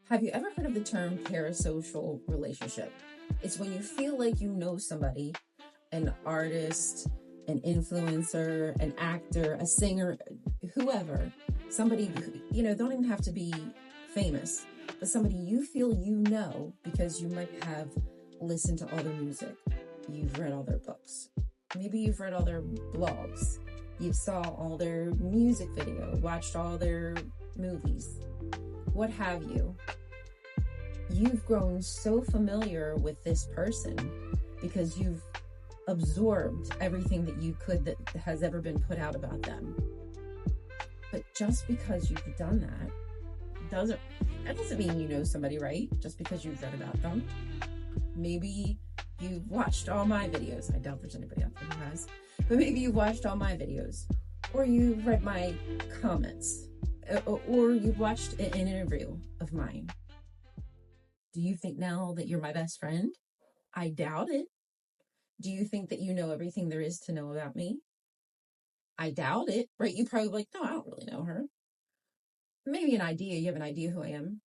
Have you ever heard of the term parasocial relationship? It's when you feel like you know somebody, an artist, an influencer, an actor, a singer, whoever, somebody, don't even have to be famous, but somebody you feel you know because you might have listened to all their music. You've read all their books. Maybe you've read all their blogs. You saw all their music video, watched all their movies, what have you. You've grown so familiar with this person because you've absorbed everything that you could that has ever been put out about them. But just because you've done that doesn't mean you know somebody, right? Just because you've read about them. Maybe you've watched all my videos. I doubt there's anybody out there who has. But maybe you've watched all my videos, or you've read my comments, or you've watched an interview of mine. Do you think now that you're my best friend? I doubt it. Do you think that you know everything there is to know about me? I doubt it, right? You probably like, no, I don't really know her. Maybe an idea, you have an idea who I am.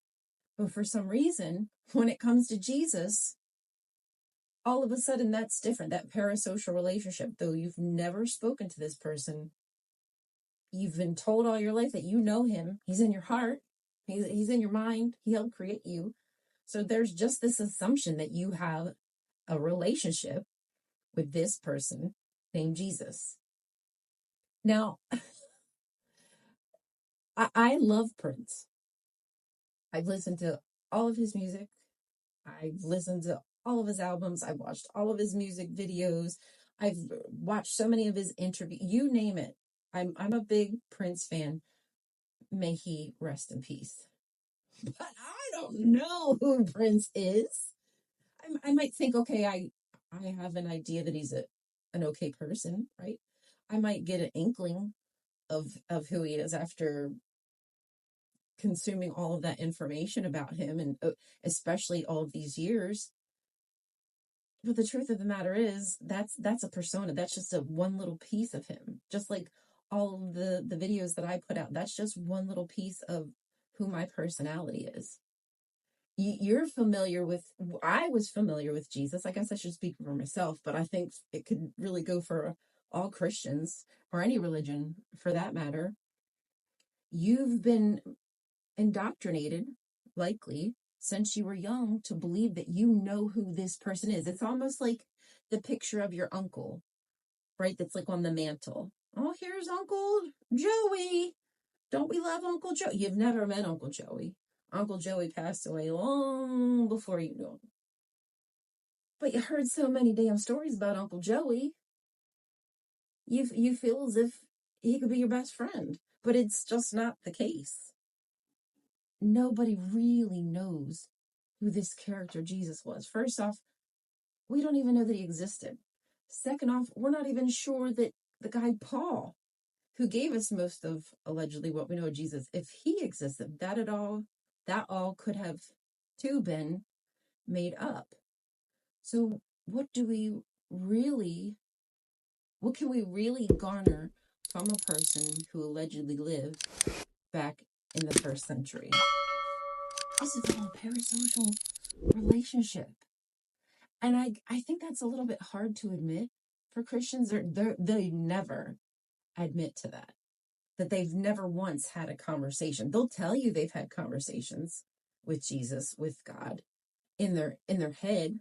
But for some reason, when it comes to Jesus, all of a sudden that's different. That parasocial relationship, though you've never spoken to this person, you've been told all your life that you know him. He's in your heart. He's in your mind. He helped create you. So there's just this assumption that you have a relationship with this person named Jesus. Now, I love Prince. I've listened to all of his music. I've listened to all of his albums. I've watched all of his music videos. I've watched so many of his interviews. You name it. I'm a big Prince fan. May he rest in peace. But I don't know who Prince is. I might think, okay, I have an idea that he's an okay person, right? I might get an inkling of who he is after consuming all of that information about him, and especially all of these years. But the truth of the matter is, that's a persona. That's just a one little piece of him. Just like all of the videos that I put out, that's just one little piece of who my personality is. You're familiar with, I was familiar with Jesus. I guess I should speak for myself, but I think it could really go for all Christians or any religion for that matter. You've been indoctrinated, likely, since you were young to believe that you know who this person is. It's almost like the picture of your uncle, right? That's like on the mantle. Oh, here's Uncle Joey. Don't we love Uncle Joey? You've never met Uncle Joey. Uncle Joey passed away long before you knew him. But you heard so many damn stories about Uncle Joey. You feel as if he could be your best friend, but it's just not the case. Nobody really knows who this character Jesus was. First off, we don't even know that he existed. Second off, we're not even sure that the guy Paul, who gave us most of allegedly what we know of Jesus, if he existed, that all could have too been made up. So what can we really garner from a person who allegedly lived back in the first century? This is all a parasocial relationship. And I think that's a little bit hard to admit for Christians. They never admit to that they've never once had a conversation. They'll tell you they've had conversations with Jesus, with God, in their head.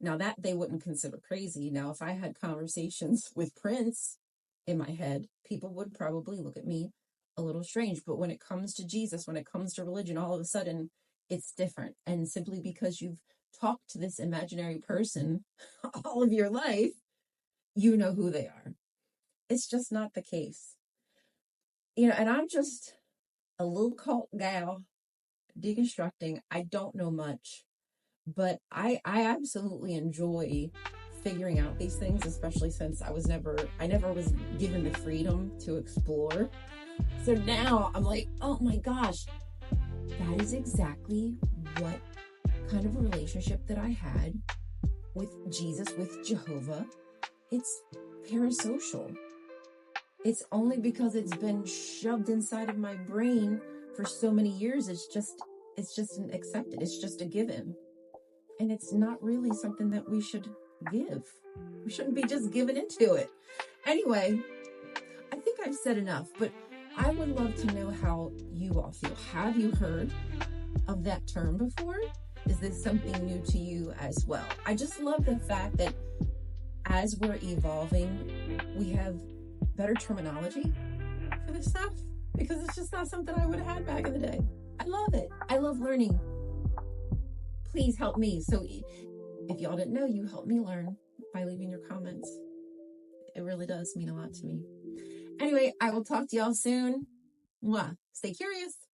Now that they wouldn't consider crazy. Now, if I had conversations with Prince in my head, people would probably look at me a little strange. But when it comes to Jesus, when it comes to religion, all of a sudden it's different. And simply because you've talked to this imaginary person all of your life, you know who they are. It's just not the case. And I'm just a little cult gal deconstructing. I don't know much, but I absolutely enjoy figuring out these things, especially since I never was given the freedom to explore. So now I'm like, oh my gosh, that is exactly what kind of a relationship that I had with Jesus, with Jehovah. It's parasocial. It's only because it's been shoved inside of my brain for so many years. it's just an accepted, it's just a given. And it's not really something that we should give. We shouldn't be just giving into it. Anyway, I think I've said enough, but I would love to know how you all feel. Have you heard of that term before? Is this something new to you as well? I just love the fact that as we're evolving, we have better terminology for this stuff, because it's just not something I would have had back in the day. I love it. I love learning. Please help me. So if y'all didn't know, you help me learn by leaving your comments. It really does mean a lot to me. Anyway, I will talk to y'all soon. Mwah. Stay curious.